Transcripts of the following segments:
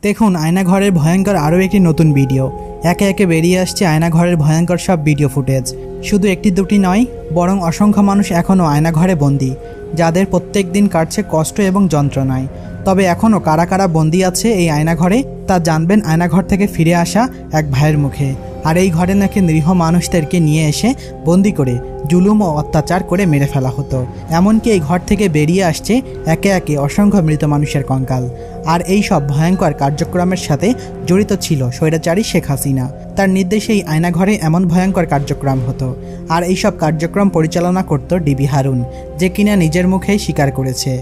দেখুন আয়নাঘরের ভয়ঙ্কর আরও একটি নতুন ভিডিও। একে একে বেরিয়ে আসছে আয়নাঘরের ভয়ঙ্কর সব ভিডিও ফুটেজ। শুধু একটি দুটি নয়, বরং অসংখ্য মানুষ এখনও আয়নাঘরে বন্দী, যাদের প্রত্যেক দিন কাটছে কষ্ট এবং যন্ত্রণায়। তবে এখনও কারা কারা বন্দী আছে এই আয়নাঘরে তা জানবেন আয়নাঘর থেকে ফিরে আসা এক ভাইয়ের মুখে। আর এই ঘরে নাকি নিরীহ মানুষদেরকে নিয়ে এসে বন্দি করে জুলুম ও অত্যাচার করে মেরে ফেলা হতো। এমনকি এই ঘর থেকে বেরিয়ে আসছে একে একে অসংখ্য মৃত মানুষের কঙ্কাল। আর এই সব ভয়ঙ্কর কার্যক্রমের সাথে জড়িত ছিল স্বৈরাচারী শেখ হাসিনা। তার নির্দেশে এই আয়নাঘরে এমন ভয়ঙ্কর কার্যক্রম হতো। আর এই সব কার্যক্রম পরিচালনা করত ডিবি হারুন, যে কিনা নিজের মুখেই স্বীকার করেছে।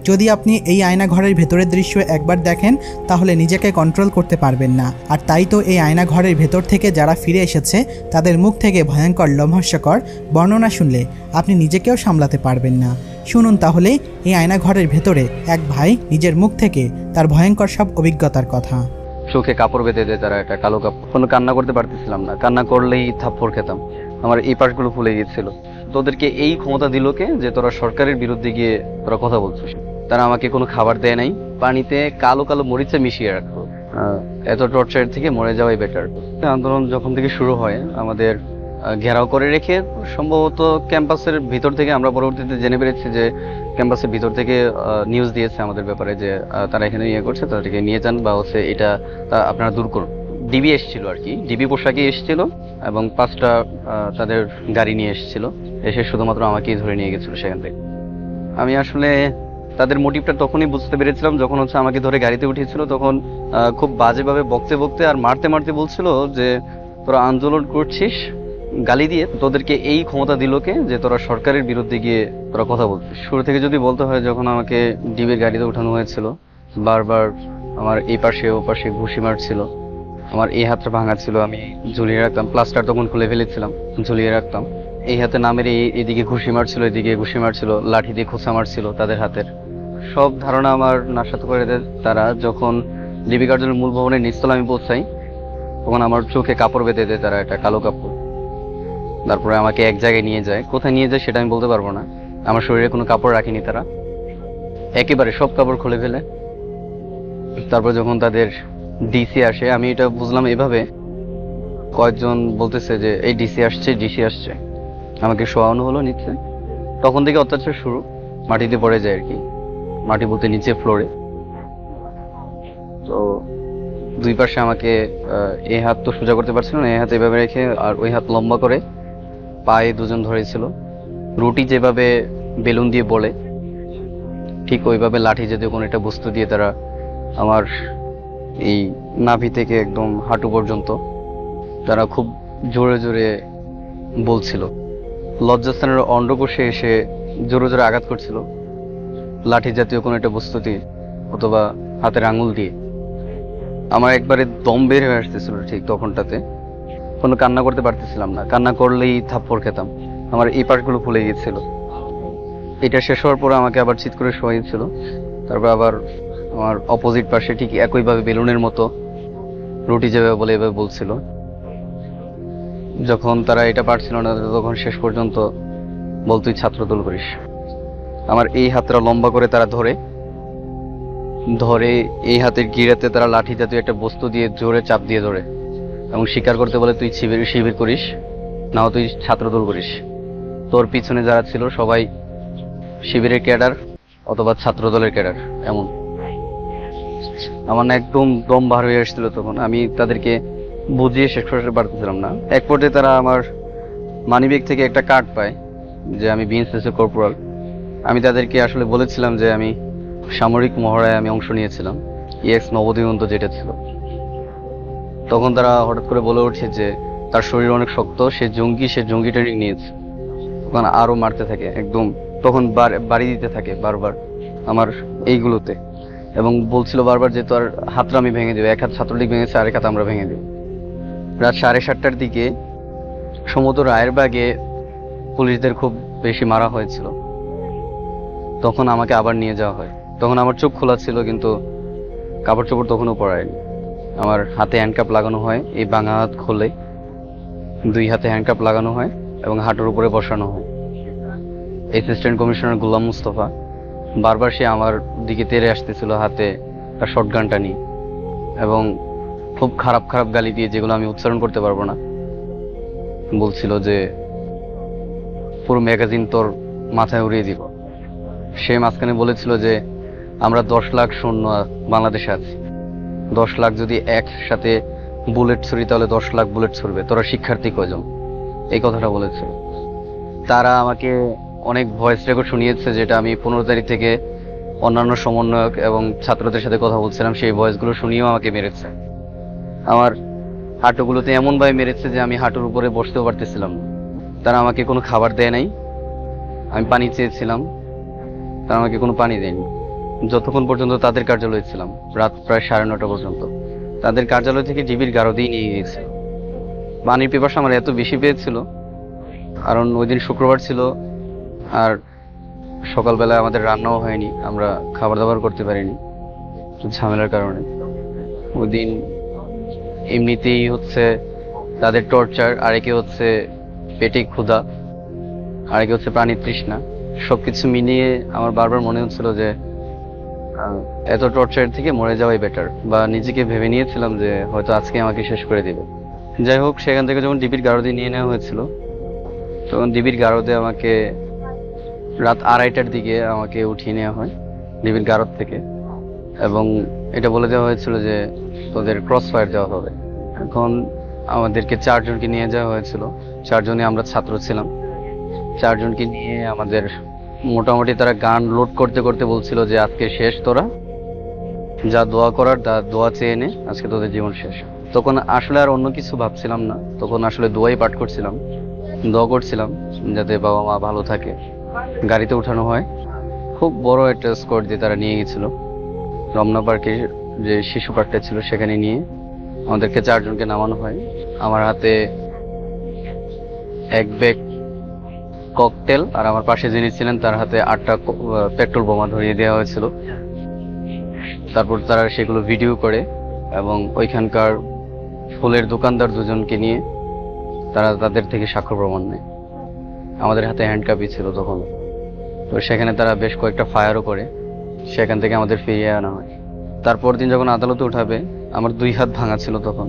যদি আপনি এই আয়নাঘরের ভেতরের দৃশ্য একবার দেখেন তাহলে নিজেকে কন্ট্রোল করতে পারবেন না। আর তাই তো এই আয়নাঘরের ভেতর থেকে যারা ফিরে এসেছে তাদের মুখ থেকে ভয়ঙ্কর লোমহর্ষকর বর্ণনা শুনলে আপনি নিজেকেও সামলাতে পারবেন না। শুনুন তাহলে এই আয়নাঘরের ভেতরে এক ভাই নিজের মুখ থেকে তার ভয়ঙ্কর সব অভিজ্ঞতার কথা। চোখে কাপড় বেঁধে দেয় তারা, একটা কালো কাপড়। কোনো কান্না করতে পারতেছিলাম না, কান্না করলেই থাপ্পড় খেতাম। আমার এই পাশগুলো ফুলে গিয়েছিল। তোদেরকে এই ক্ষমতা দিল কে যে তোরা সরকারের বিরুদ্ধে গিয়ে তোরা কথা বলছিস? তারা আমাকে কোনো খাবার দেয় নাই, পানিতে কালো কালো মরিচে মিশিয়ে রাখতো। এত টর্চার থেকে মরে যাওয়াই বেটার। আন্দোলন যখন থেকে শুরু হয় আমাদের ঘেরাও করে রেখে, সম্ভবত ক্যাম্পাসের ভিতর থেকে আমরা পরবর্তীতে জেনে পেরেছি যে ক্যাম্পাসের ভিতর থেকে নিউজ দিয়েছে আমাদের ব্যাপারে যে তারা এখানে ইয়ে করছে, তাদেরকে নিয়ে যান বা হচ্ছে এটা আপনারা দূর করুন। ডিবি এসেছিল আর কি, ডিবি পোশাকে এসেছিল এবং 5টা তাদের গাড়ি নিয়ে এসেছিল। এসে শুধুমাত্র আমাকেই ধরে নিয়ে গেছিল সেখান থেকে। আমি আসলে তাদের মোটিভটা তখনই বুঝতে পেরেছিলাম যখন হচ্ছে আমাকে ধরে গাড়িতে উঠিয়েছিল। তখন খুব বাজেভাবে বকতে বকতে আর মারতে মারতে বলছিল যে তোরা আন্দোলন করছিস, গালি দিয়ে তোদেরকে এই ক্ষমতা দিল কে যে তোরা সরকারের বিরুদ্ধে গিয়ে তোরা কথা বলছিস? শুরু থেকে যদি বলতে হয়, যখন আমাকে ডিবির গাড়িতে উঠানো হয়েছিল বারবার আমার এই পাশে ও পাশে ঘুষি মারছিল। আমার এই হাতটা ভাঙা ছিল, আমি ঝুলিয়ে রাখতাম। প্লাস্টার তখন খুলে ফেলেছিলাম, ঝুলিয়ে রাখতাম। এই হাতে নামের এদিকে ঘুষি মারছিল, এদিকে ঘুষি মারছিল, লাঠি দিয়ে খোঁচা মারছিল তাদের হাতের। সব ধারণা আমার নাশাত করে দেয় তারা। যখন ডিবি কার্যালয়ের মূল ভবনের নিচতলা আমি পৌঁছাই, তখন আমার চোখে কাপড় বেঁধে দেয় তারা, একটা কালো কাপড়। তারপরে আমাকে এক জায়গায় নিয়ে যায়, কোথায় নিয়ে যায় সেটা আমি বলতে পারবো না। আমার শরীরে কোনো কাপড় রাখিনি তারা, একেবারে সব কাপড় খুলে ফেলে। তারপর যখন তাদের ডিসি আসে, আমি এটা বুঝলাম এভাবে, কয়েকজন বলতেছে যে এই ডিসি আসছে, ডিসি আসছে। আমাকে শোয়ানো হলো নিচে। তখন থেকে অত্যাচার শুরু, মাটিতে পড়ে যায় আর কি, মাটি বলতে নিচে ফ্লোরে। তো দুই পাশে আমাকে এই হাত তো সোজা করতে পারছিল না, এই হাত এভাবে রেখে আর ওই হাত লম্বা করে পায়ে দুজন ধরেছিল। রুটি যেভাবে বেলুন দিয়ে বলে ঠিক ওইভাবে লাঠি জাতীয় কোনো একটা বস্তু দিয়ে তারা আমার এই নাভি থেকে একদম হাঁটু পর্যন্ত তারা খুব জোরে জোরে বলছিল। লজ্জাস্থানের অন্ডকোষে এসে জোরে জোরে আঘাত করছিল লাঠি জাতীয় কোনো একটা বস্তু দিয়ে অথবা হাতের আঙুল দিয়ে। আমার একবারে দম বের হয়ে আসতেছিল ঠিক তখনটাতে। কোনো কান্না করতে পারতেছিলাম না, কান্না করলেই থাপ্পড় খেতাম। আমার এই পাশগুলো ফুলে গিয়েছিল। এটা শেষ হওয়ার পরে আমাকে আবার চিৎ করে শোয়াইছিল। তারপর আবার আমার অপোজিট পাশে ঠিক একইভাবে বেলুনের মতো রুটি যেভাবে বলে এভাবে বলছিল। যখন তারা এটা পারছিল না, তখন শেষ পর্যন্ত বল তুই ছাত্রদল করিস। আমার এই হাতটা লম্বা করে তারা ধরে ধরে এই হাতের গিরাতে তারা লাঠি জাতীয় একটা বস্তু দিয়ে জোরে চাপ দিয়ে ধরে এবং স্বীকার করতে বলে তুই শিবির শিবির করিস, নাও তুই ছাত্রদল করিস। তোর পিছনে যারা ছিল সবাই শিবিরের ক্যাডার অথবা ছাত্রদলের ক্যাডার। এমন আমার না একদম দম বার হয়ে আসছিল তখন। আমি তাদেরকে বুঝিয়ে শেষ করতে পারতেছিলাম না। এক পর্যায়ে তারা আমার মানিব্যাগ থেকে একটা কার্ড পায় যে আমি বিএনসিসি কর্পোরাল। আমি তাদেরকে আসলে বলেছিলাম যে আমি সামরিক মহড়ায় আমি অংশ নিয়েছিলাম, ইএক্স নবদিগন্ত যেটা ছিল। তখন তারা হঠাৎ করে বলে ওঠে যে তার শরীর অনেক শক্ত, সে জঙ্গি, সে জঙ্গি ট্রেনিং নিয়েছে। তখন আরো মারতে থাকে একদম, তখন বাড়ি দিতে থাকে বারবার আমার এইগুলোতে এবং বলছিল বারবার যে তোর হাতটা আমি ভেঙে দেবো। এক হাত ছাত্রলীগ ভেঙেছে, আরেক হাত আমরা ভেঙে দেবো। রাত 7:30টার দিকে সমুদ্র রায়েরবাগে পুলিশদের খুব বেশি মারা হয়েছিল। তখন আমাকে আবার নিয়ে যাওয়া হয়। তখন আমার চোখ খোলা ছিল কিন্তু কাপড় চোপড় তখনও পরায়নি। আমার হাতে হ্যান্ডকাপ লাগানো হয়, এই বাঙা হাত খোলে, 2 হাতে হ্যান্ডকাপ লাগানো হয় এবং হাঁটুর উপরে বসানো হয়। অ্যাসিস্ট্যান্ট কমিশনার গোলাম মুস্তফা বারবার সে আমার দিকে তেড়ে আসতেছিল হাতে তার শটগানটা নিয়ে। এবং খুব খারাপ খারাপ গালি দিয়ে, যেগুলো আমি উচ্চারণ করতে পারবো না, বলছিল যে পুরো ম্যাগাজিন তোর মাথায় উড়িয়ে দিব। সে মাঝখানে বলেছিল যে আমরা 10 লাখ সৈন্য বাংলাদেশে আছি, 10 লাখ যদি একসাথে বুলেট ছুরি তাহলে 10 লাখ বুলেট ছুড়বে, তোরা শিক্ষার্থী কয়জন, এই কথাটা বলেছে। তারা আমাকে অনেক ভয়েস রেকর্ড শুনিয়েছে, যেটা আমি 15 তারিখ থেকে অন্যান্য সমন্বয়ক এবং ছাত্রদের সাথে কথা বলছিলাম, সেই ভয়েসগুলো শুনিয়েও আমাকে মেরেছে। আমার হাঁটুগুলোতে এমন ভাবে মেরেছে যে আমি হাঁটুর উপরে বসতেও পারতেছিলাম না। তারা আমাকে কোনো খাবার দেয় নাই, আমি পানি চেয়েছিলাম, তারা আমাকে কোনো পানি দেয়নি। যতক্ষণ পর্যন্ত তাদের কার্যালয়ে ছিলাম, রাত প্রায় 9:30 পর্যন্ত, তাদের কার্যালয় থেকে ডিবির গারদেই নিয়ে গিয়েছে। পানির পিপাসা আমার এত বেশি পেয়েছিল, কারণ ওই দিন শুক্রবার ছিল, আর সকালবেলা আমাদের রান্নাও হয়নি, আমরা খাবার দাবার করতে পারিনি ঝামেলার কারণে। ওই দিন এমনিতেই হচ্ছে তাদের টর্চার, আরেকে হচ্ছে পেটে ক্ষুধা, আরেকে হচ্ছে প্রাণীর তৃষ্ণা। সবকিছু মিলিয়ে আমার বারবার মনে হচ্ছিল যে এত টর্চার থেকে মরে যাওয়াই বেটার, বা নিজেকে ভেবে নিয়েছিলাম যে হয়তো আজকে আমাকে শেষ করে দিবে। যাই হোক, সেখান থেকে যখন ডিবির গারদে নিয়ে নেওয়া হয়েছিল, তখন ডিবির গারদে আমাকে রাত 2:30টার দিকে আমাকে উঠিয়ে নেওয়া হয় ডিবির গারদ থেকে, এবং এটা বলে দেওয়া হয়েছিল যে তোদের ক্রস ফায়ার দেওয়া হবে। এখন আমাদেরকে 4 জনকে নিয়ে যাওয়া হয়েছিল, 4 জনে আমরা ছাত্র ছিলাম। 4 জনকে নিয়ে আমাদের মোটামুটি তারা গান লোড করতে করতে বলছিল যে আজকে শেষ, তোরা যা দোয়া করার তা দোয়া চেয়ে নে, আজকে তোদের জীবন শেষ। তখন আসলে আর অন্য কিছু ভাবছিলাম না, তখন আসলে দোয়াই পাঠ করছিলাম, দোয়া করছিলাম যাতে বাবা মা ভালো থাকে। গাড়িতে উঠানো হয়, খুব বড় একটা স্কোয়াড দিয়ে তারা নিয়ে গেছিল রমনা পার্কের যে শিশু পার্কটা ছিল, সেখানে নিয়ে আমাদেরকে 4 জনকে নামানো হয়। আমার হাতে এক ব্যাগ ককটেল, আর আমার পাশে যিনি ছিলেন তার হাতে 8টা পেট্রোল বোমা ধরিয়ে দেওয়া হয়েছিল। তারপর তারা সেগুলো ভিডিও করে, এবং ওইখানকার ফুলের দোকানদার 2জনকে নিয়ে তারা তাদের থেকে সাক্ষ্য প্রমাণ নেয়। আমাদের হাতে হ্যান্ডকাপি ছিল তখন, তো সেখানে তারা বেশ কয়েকটা ফায়ারও করে, সেখান থেকে আমাদের ফিরিয়ে আনা হয়। তারপর দিন যখন আদালতে উঠাবে, আমার 2 হাত ভাঙা ছিল তখন।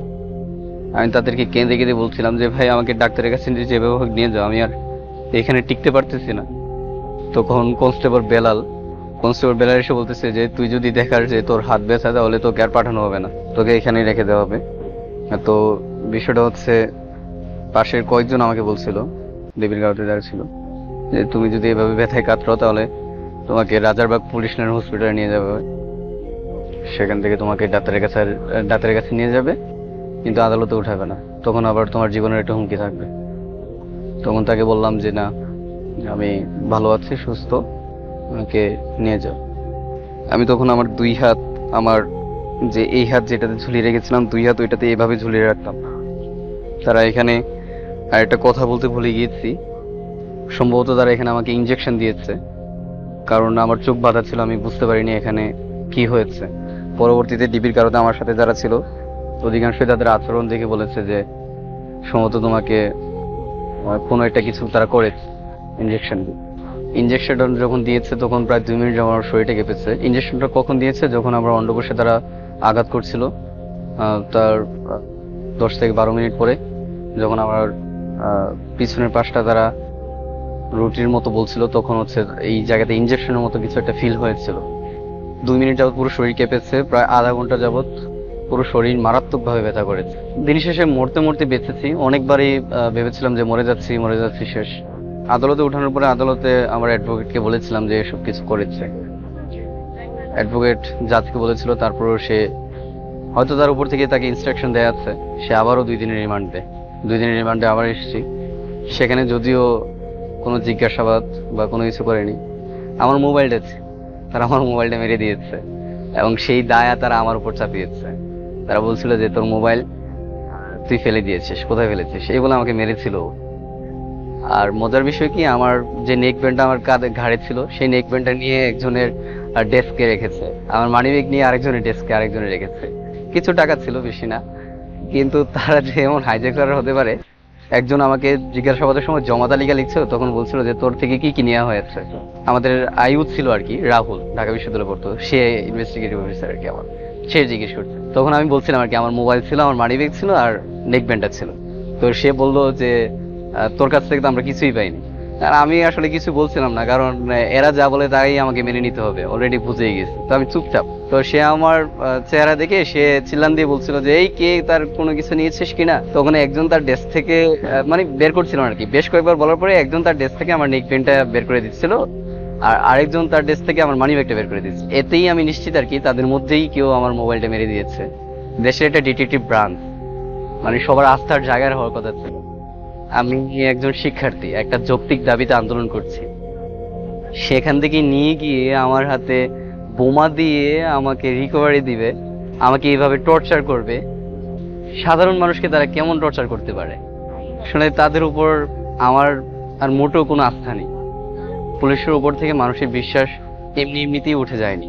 আমি তাদেরকে কেঁদে কেঁদে বলছিলাম যে ভাই আমাকে ডাক্তারের কাছে যেভাবে হোক নিয়ে যাও, আমি আর এখানে টিকতে পারতেছি না। তখন কনস্টেবল বেলাল এসে বলতেছে যে তুই যদি দেখার যে তোর হাত ব্যথা, তাহলে তোকে আর পাঠানো হবে না, তোকে এখানেই রেখে দেওয়া হবে। তো বিষয়টা হচ্ছে, পাশের কয়েকজন আমাকে বলছিল, দেবীর গাঁওতে যারা ছিল, যে তুমি যদি এভাবে ব্যথায় কাতরাও তাহলে তোমাকে রাজারবাগ পুলিশ লাইন হসপিটালে নিয়ে যাবে, সেখান থেকে তোমাকে ডাক্তারের কাছে নিয়ে যাবে, কিন্তু আদালতে উঠাবে না, তখন আবার তোমার জীবনের একটা হুমকি থাকবে। তখন তাকে বললাম যে না, আমি ভালো আছি, সুস্থ, আমাকে নিয়ে যাও। আমি তখন আমার 2 হাত, আমার যে এই হাত যেটাতে ঝুলিয়ে রেখেছিলাম, 2 হাত ওইটাতে এভাবে ঝুলিয়ে রাখতাম। তারা এখানে আর একটা কথা বলতে ভুলে গিয়েছি, সম্ভবত তারা এখানে আমাকে ইনজেকশন দিয়েছে, কারণ আমার চোখ বাঁধা ছিল, আমি বুঝতে পারিনি এখানে কি হয়েছে। পরবর্তীতে ডিবির কারণে আমার সাথে যারা ছিল অধিকাংশই তাদের আচরণ দেখে বলেছে যে সম্ভবত তোমাকে কোনো একটা কিছু তারা করেছে ইনজেকশনটা যখন দিয়েছে তখন প্রায় 2 মিনিট আমার শরীরটা কেঁপেছে। ইনজেকশনটা কখন দিয়েছে? যখন আমার অন্ডকোষে তারা আঘাত করছিল, তার 10 থেকে 12 মিনিট পরে, যখন আমার পিছনের পাশটা তারা রুটির মতো বলছিল, তখন হচ্ছে এই জায়গাতে ইনজেকশনের মতো কিছু একটা ফিল হয়েছিল। 2 মিনিট যাবত পুরো শরীর কেঁপেছে, প্রায় আধা ঘন্টা যাবত পুরো শরীর মারাত্মকভাবে ব্যথা করেছে। দিন শেষে মরতে মরতে বেঁচেছি। অনেকবারই ভেবেছিলাম যে মরে যাচ্ছি শেষ। আদালতে ওঠানোর পরে আদালতে আমার অ্যাডভোকেটকে বলেছিলাম যে এসব কিছু করেছে। অ্যাডভোকেট জাজকে বলেছিল, তারপরেও সে হয়তো তার উপর থেকে তাকে ইনস্ট্রাকশন দেয়া আছে, সে আবারও 2 দিনের রিমান্ড দেয়। 2 দিনের রিমান্ডে আবার এসেছি। সেখানে যদিও কোনো জিজ্ঞাসাবাদ বা কোনো কিছু করেনি, আমার মোবাইলটা তারা আমার মোবাইলটা মেরে দিয়েছে, এবং সেই দায়া তারা আমার উপর চাপিয়েছে। তারা বলছিল যে তোর মোবাইল তুই ফেলে দিয়েছিস, কোথায় ফেলেছিস, এই বলে আমাকে মেরেছিল। আর মজার বিষয় কি, আমার যে নেক ব্যান্ডটা আমার কাঁধে ঘাড়ে ছিল, সেই নেক ব্যান্ডটা নিয়ে একজনের ডেস্কে রেখেছে, আমার মানিব্যাগ নিয়ে আরেকজনের ডেস্কে আরেকজনে রেখেছে। কিছু টাকা ছিল, বেশি না, কিন্তু তারা যে এমন হাইজ্যাকার হতে পারে। একজন আমাকে জিজ্ঞাসাবাদের সময় জমা তালিকা লিখছিল, তখন বলছিল যে তোর থেকে কি কি নেওয়া হয়েছে। আমাদের আয়ুথ ছিল আর কি, রাহুল ঢাকা বিশ্ববিদ্যালয়ে পড়তো, সে ইনভেস্টিগেটিভ অফিসার আর কি আমার। সে জিজ্ঞেস করছে। তখন আমি বলছিলাম আর কি আমার মোবাইল ছিল, আমার মানি ব্যাগ ছিল আর নেক ব্যান্ডটা ছিল। তো সে বললো যে তোর কাছ থেকে তো আমরা কিছুই পাইনি। আর আমি আসলে কিছু বলছিলাম না, কারণ এরা যা বলে তাই আমাকে মেনে নিতে হবে, অলরেডি বুঝেই গেছি। তো আমি চুপচাপ। তো সে আমার চেহারা দেখে সে চিল্লান দিয়ে বলছিল যে এই কে, তার কোনো কিছু নিয়েছিস কিনা। তখন একজন তার ডেস্ক থেকে মানে বের করছিল আর কি। বেশ কয়েকবার বলার পরে একজন তার ডেস্ক থেকে আমার নেক ব্যান্ডটা বের করে দিচ্ছিল, আর আরেকজন তার ডেস্ক থেকে আমার মানি ব্যাগটা বের করে দিচ্ছে। এতেই আমি নিশ্চিত আর কি তাদের মধ্যেই কেউ আমার মোবাইলটা মেরে দিয়েছে। দেশের একটা ডিটেকটিভ ব্রাঞ্চ, মানে সবার আস্থার জায়গার হওয়ার কথা ছিল। আমি একজন শিক্ষার্থী, একটা যৌক্তিক দাবিতে আন্দোলন করছি, সেখান থেকে নিয়ে গিয়ে আমার হাতে বোমা দিয়ে আমাকে রিকভারি দিবে, আমাকে এইভাবে টর্চার করবে। সাধারণ মানুষকে তারা কেমন টর্চার করতে পারে? আসলে তাদের উপর আমার আর মোটেও কোনো আস্থা নেই। পুলিশের উপর থেকে মানুষের বিশ্বাস এমনিতেই উঠে যায়নি।